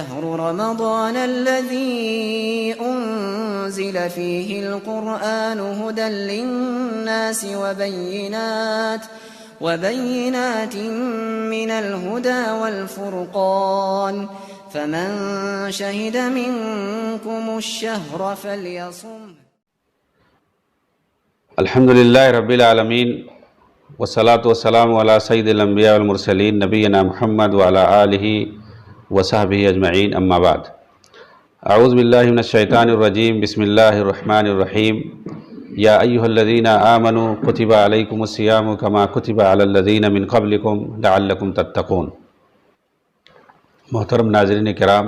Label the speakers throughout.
Speaker 1: شهر رمضان الذي أنزل فيه القرآن هدى للناس وبينات من الهدى والفرقان فمن شهد منكم الشهر فليصم.
Speaker 2: الحمد للہ رب العالمین والصلاة والسلام علی سید الانبیاء والمرسلین نبینا محمد وعلی آلہ وصحبہ اجمعین، اما بعد. اعوذ باللہ من الشیطان الرجیم، بسم اللہ الرحمن الرحیم. یا ایہا الذین آمنوا کتب علیکم الصیام کما کتب علی الذین من قبلکم لعلکم تتقون. محترم ناظرین کرام،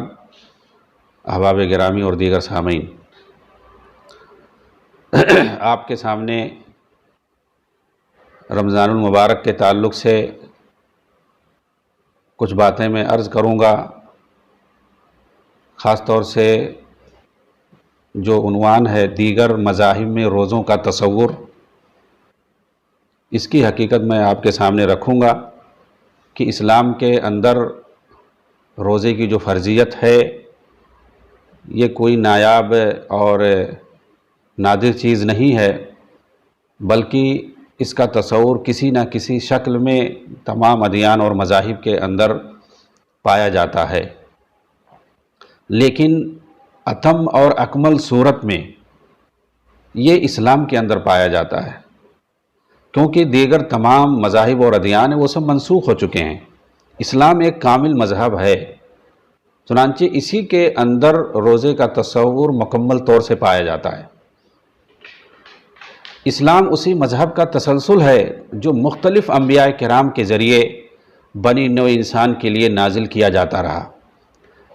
Speaker 2: احباب گرامی اور دیگر سامعین، آپ کے سامنے رمضان المبارک کے تعلق سے کچھ باتیں میں عرض کروں گا. خاص طور سے جو عنوان ہے دیگر مذاہب میں روزوں کا تصور، اس کی حقیقت میں آپ کے سامنے رکھوں گا کہ اسلام کے اندر روزے کی جو فرضیت ہے یہ کوئی نایاب اور نادر چیز نہیں ہے، بلکہ اس کا تصور کسی نہ کسی شکل میں تمام ادیان اور مذاہب کے اندر پایا جاتا ہے، لیکن اتم اور اکمل صورت میں یہ اسلام کے اندر پایا جاتا ہے، کیونکہ دیگر تمام مذاہب اور ادیان وہ سب منسوخ ہو چکے ہیں. اسلام ایک کامل مذہب ہے، چنانچہ اسی کے اندر روزے کا تصور مکمل طور سے پایا جاتا ہے. اسلام اسی مذہب کا تسلسل ہے جو مختلف انبیاء کرام کے ذریعے بنی نوع انسان کے لیے نازل کیا جاتا رہا.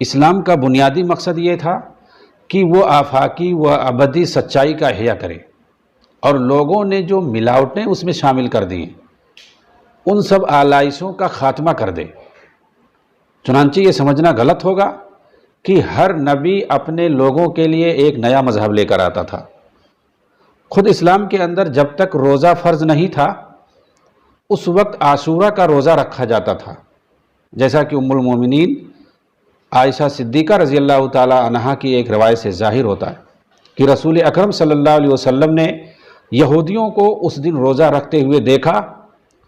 Speaker 2: اسلام کا بنیادی مقصد یہ تھا کہ وہ آفاقی و ابدی سچائی کا احیاء کرے، اور لوگوں نے جو ملاوٹیں اس میں شامل کر دیں ان سب آلائشوں کا خاتمہ کر دے. چنانچہ یہ سمجھنا غلط ہوگا کہ ہر نبی اپنے لوگوں کے لیے ایک نیا مذہب لے کر آتا تھا. خود اسلام کے اندر جب تک روزہ فرض نہیں تھا اس وقت عاشورہ کا روزہ رکھا جاتا تھا، جیسا کہ ام المومنین عائشہ صدیقہ رضی اللہ تعالی عنہا کی ایک روایت سے ظاہر ہوتا ہے کہ رسول اکرم صلی اللہ علیہ وسلم نے یہودیوں کو اس دن روزہ رکھتے ہوئے دیکھا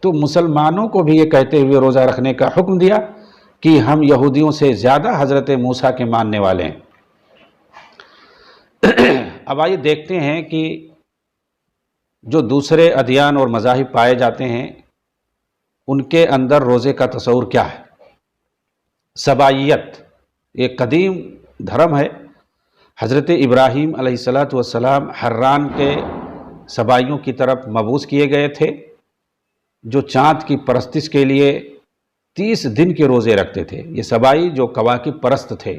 Speaker 2: تو مسلمانوں کو بھی یہ کہتے ہوئے روزہ رکھنے کا حکم دیا کہ ہم یہودیوں سے زیادہ حضرت موسیٰ کے ماننے والے ہیں. اب آئیے دیکھتے ہیں کہ جو دوسرے ادیان اور مذاہب پائے جاتے ہیں ان کے اندر روزے کا تصور کیا ہے. سبائیت ایک قدیم دھرم ہے. حضرت ابراہیم علیہ السلام حران کے سبائیوں کی طرف مبعوث کیے گئے تھے جو چاند کی پرستش کے لیے 30 دن کے روزے رکھتے تھے. یہ سبائی جو کواکب پرست تھے،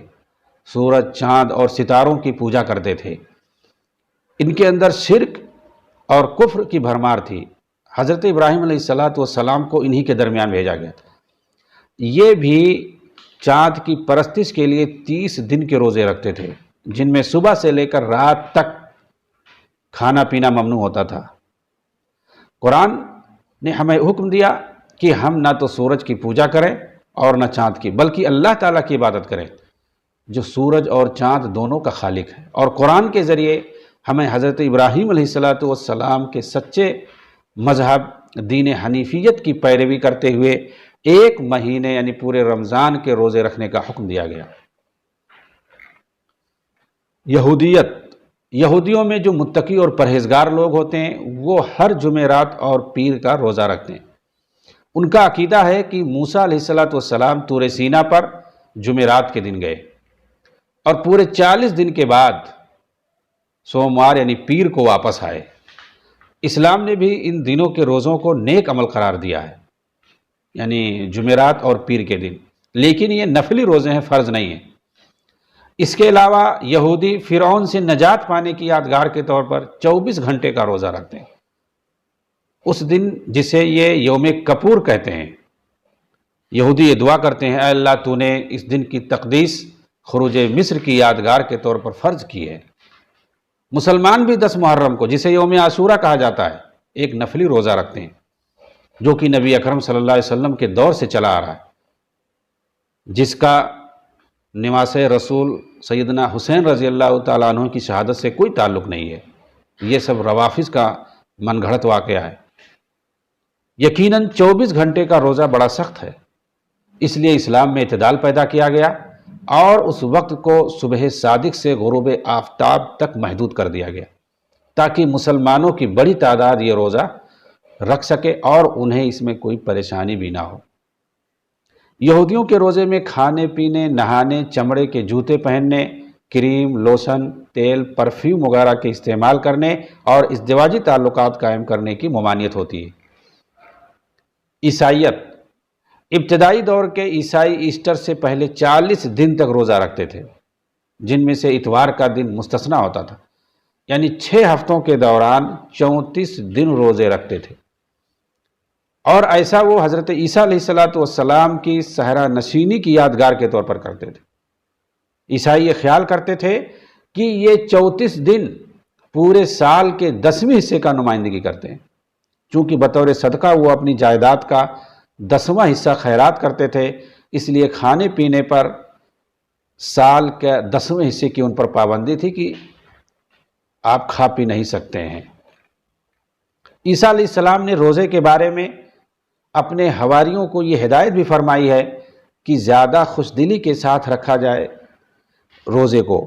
Speaker 2: سورج، چاند اور ستاروں کی پوجا کرتے تھے، ان کے اندر شرک اور کفر کی بھرمار تھی. حضرت ابراہیم علیہ السلام کو انہی کے درمیان بھیجا گیا تھا. یہ بھی چاند کی پرستش کے لیے 30 دن کے روزے رکھتے تھے جن میں صبح سے لے کر رات تک کھانا پینا ممنوع ہوتا تھا. قرآن نے ہمیں حکم دیا کہ ہم نہ تو سورج کی پوجا کریں اور نہ چاند کی، بلکہ اللہ تعالیٰ کی عبادت کریں جو سورج اور چاند دونوں کا خالق ہے. اور قرآن کے ذریعے ہمیں حضرت ابراہیم علیہ السلام کے سچے مذہب دین حنیفیت کی پیروی کرتے ہوئے 1 مہینے یعنی پورے رمضان کے روزے رکھنے کا حکم دیا گیا. یہودیوں میں جو متقی اور پرہیزگار لوگ ہوتے ہیں وہ ہر جمعرات اور پیر کا روزہ رکھتے ہیں. ان کا عقیدہ ہے کہ موسیٰ علیہ السلام طور سینا پر جمعرات کے دن گئے اور پورے 40 دن کے بعد سوموار یعنی پیر کو واپس آئے. اسلام نے بھی ان دنوں کے روزوں کو نیک عمل قرار دیا ہے، یعنی جمعرات اور پیر کے دن، لیکن یہ نفلی روزے ہیں، فرض نہیں ہیں. اس کے علاوہ یہودی فرعون سے نجات پانے کی یادگار کے طور پر 24 گھنٹے کا روزہ رکھتے ہیں. اس دن جسے یہ یوم کپور کہتے ہیں، یہودی یہ دعا کرتے ہیں، اے اللہ تو نے اس دن کی تقدیس خروج مصر کی یادگار کے طور پر فرض کی ہے. مسلمان بھی 10 محرم کو جسے یوم عاشورہ کہا جاتا ہے ایک نفلی روزہ رکھتے ہیں جو کہ نبی اکرم صلی اللہ علیہ وسلم کے دور سے چلا آ رہا ہے، جس کا نواس رسول سیدنا حسین رضی اللہ تعالیٰ عنہ کی شہادت سے کوئی تعلق نہیں ہے، یہ سب روافض کا من گھڑت واقعہ ہے۔ یقیناً 24 گھنٹے کا روزہ بڑا سخت ہے، اس لیے اسلام میں اعتدال پیدا کیا گیا اور اس وقت کو صبح صادق سے غروب آفتاب تک محدود کر دیا گیا تاکہ مسلمانوں کی بڑی تعداد یہ روزہ رکھ سکے اور انہیں اس میں کوئی پریشانی بھی نہ ہو۔ یہودیوں کے روزے میں کھانے پینے، نہانے، چمڑے کے جوتے پہننے، کریم، لوشن، تیل، پرفیوم وغیرہ کے استعمال کرنے اور ازدواجی تعلقات قائم کرنے کی ممانعت ہوتی ہے۔ عیسائیت، ابتدائی دور کے عیسائی ایسٹر سے پہلے 40 دن تک روزہ رکھتے تھے، جن میں سے اتوار کا دن مستثنیٰ ہوتا تھا، یعنی 6 ہفتوں کے دوران 34 دن روزے رکھتے تھے، اور ایسا وہ حضرت عیسیٰ علیہ السلام کی صحرا نشینی کی یادگار کے طور پر کرتے تھے۔ عیسائی یہ خیال کرتے تھے کہ یہ 34 دن پورے سال کے 10ویں حصے کا نمائندگی کرتے ہیں، چونکہ بطور صدقہ وہ اپنی جائیداد کا 10واں حصہ خیرات کرتے تھے، اس لیے کھانے پینے پر سال کے 10ویں حصے کی ان پر پابندی تھی کہ آپ کھا پی نہیں سکتے ہیں۔ عیسیٰ علیہ السلام نے روزے کے بارے میں اپنے حواریوں کو یہ ہدایت بھی فرمائی ہے کہ زیادہ خوش دلی کے ساتھ رکھا جائے روزے کو،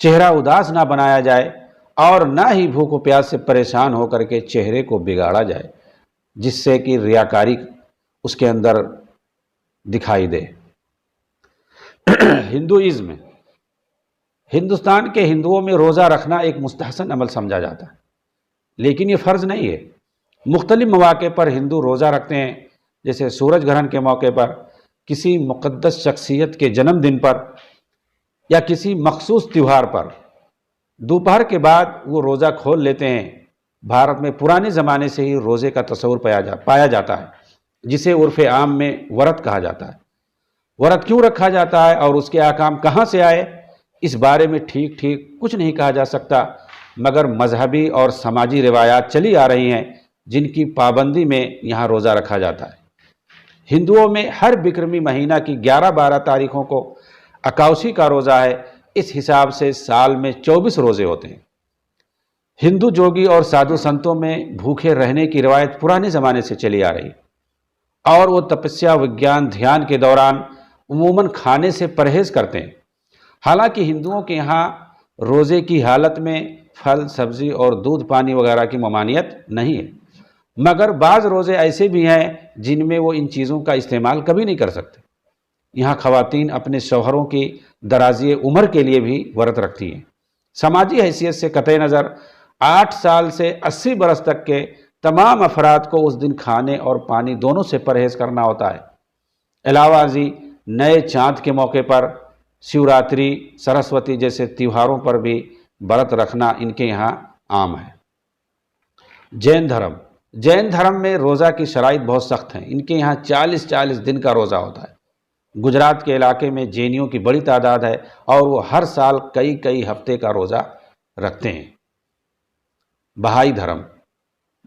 Speaker 2: چہرہ اداس نہ بنایا جائے اور نہ ہی بھوک و پیاس سے پریشان ہو کر کے چہرے کو بگاڑا جائے جس سے کہ ریاکاری اس کے اندر دکھائی دے۔ ہندوازم، ہندوستان کے ہندوؤں میں روزہ رکھنا ایک مستحسن عمل سمجھا جاتا ہے، لیکن یہ فرض نہیں ہے۔ مختلف مواقع پر ہندو روزہ رکھتے ہیں، جیسے سورج گرہن کے موقع پر، کسی مقدس شخصیت کے جنم دن پر یا کسی مخصوص تہوار پر دوپہر کے بعد وہ روزہ کھول لیتے ہیں۔ بھارت میں پرانے زمانے سے ہی روزے کا تصور پایا جاتا ہے، جسے عرف عام میں ورت کہا جاتا ہے۔ ورت کیوں رکھا جاتا ہے اور اس کے احکام کہاں سے آئے، اس بارے میں ٹھیک کچھ نہیں کہا جا سکتا، مگر مذہبی اور سماجی روایات چلی آ رہی ہیں جن کی پابندی میں یہاں روزہ رکھا جاتا ہے۔ ہندوؤں میں ہر بکرمی مہینہ کی 11-12 تاریخوں کو اکاوشی کا روزہ ہے، اس حساب سے سال میں 24 روزے ہوتے ہیں۔ ہندو جوگی اور سادھو سنتوں میں بھوکے رہنے کی روایت پرانے زمانے سے چلی آ رہی ہے اور وہ تپسیا، وگیان، دھیان کے دوران عموماً کھانے سے پرہیز کرتے ہیں۔ حالانکہ ہندوؤں کے یہاں روزے کی حالت میں پھل، سبزی اور دودھ پانی وغیرہ کی ممانعت نہیں ہے، مگر بعض روزے ایسے بھی ہیں جن میں وہ ان چیزوں کا استعمال کبھی نہیں کر سکتے۔ یہاں خواتین اپنے شوہروں کی درازی عمر کے لیے بھی ورت رکھتی ہیں۔ سماجی حیثیت سے قطع نظر 8 سال سے 80 برس تک کے تمام افراد کو اس دن کھانے اور پانی دونوں سے پرہیز کرنا ہوتا ہے۔ علاوہ ازیں نئے چاند کے موقع پر، شیوراتری، سرسوتی جیسے تہواروں پر بھی ورت رکھنا ان کے یہاں عام ہے۔ جین دھرم میں روزہ کی شرائط بہت سخت ہیں، ان کے یہاں 40 دن کا روزہ ہوتا ہے۔ گجرات کے علاقے میں جینیوں کی بڑی تعداد ہے اور وہ ہر سال کئی ہفتے کا روزہ رکھتے ہیں۔ بہائی دھرم،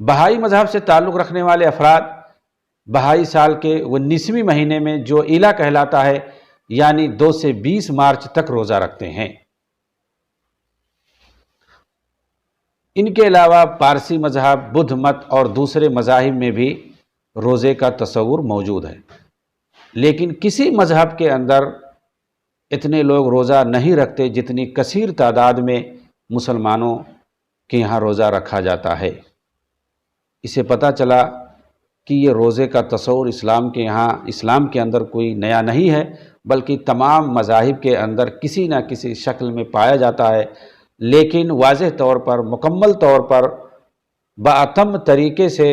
Speaker 2: بہائی مذہب سے تعلق رکھنے والے افراد بہائی سال کے 19ویں مہینے میں جو ایلا کہلاتا ہے، یعنی 2 سے 20 مارچ تک روزہ رکھتے ہیں۔ ان کے علاوہ پارسی مذہب، بدھ مت اور دوسرے مذاہب میں بھی روزے کا تصور موجود ہے، لیکن کسی مذہب کے اندر اتنے لوگ روزہ نہیں رکھتے جتنی کثیر تعداد میں مسلمانوں کے یہاں روزہ رکھا جاتا ہے۔ اسے پتہ چلا کہ یہ روزے کا تصور اسلام کے اندر کوئی نیا نہیں ہے، بلکہ تمام مذاہب کے اندر کسی نہ کسی شکل میں پایا جاتا ہے، لیکن واضح طور پر، مکمل طور پر، بااتم طریقے سے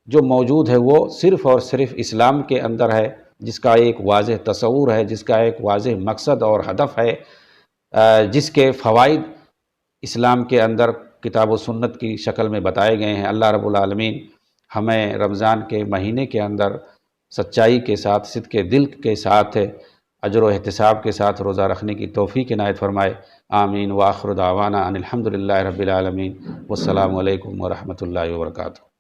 Speaker 2: جو موجود ہے وہ صرف اور صرف اسلام کے اندر ہے، جس کا ایک واضح تصور ہے، جس کا ایک واضح مقصد اور ہدف ہے، جس کے فوائد اسلام کے اندر کتاب و سنت کی شکل میں بتائے گئے ہیں۔ اللہ رب العالمین ہمیں رمضان کے مہینے کے اندر سچائی کے ساتھ، صدق دل کے ساتھ، اجر و احتساب کے ساتھ روزہ رکھنے کی توفیق عنایت فرمائے۔ آمین۔ وآخر دعوانا ان الحمدللہ رب العالمین۔ والسلام علیکم ورحمۃ اللہ وبرکاتہ۔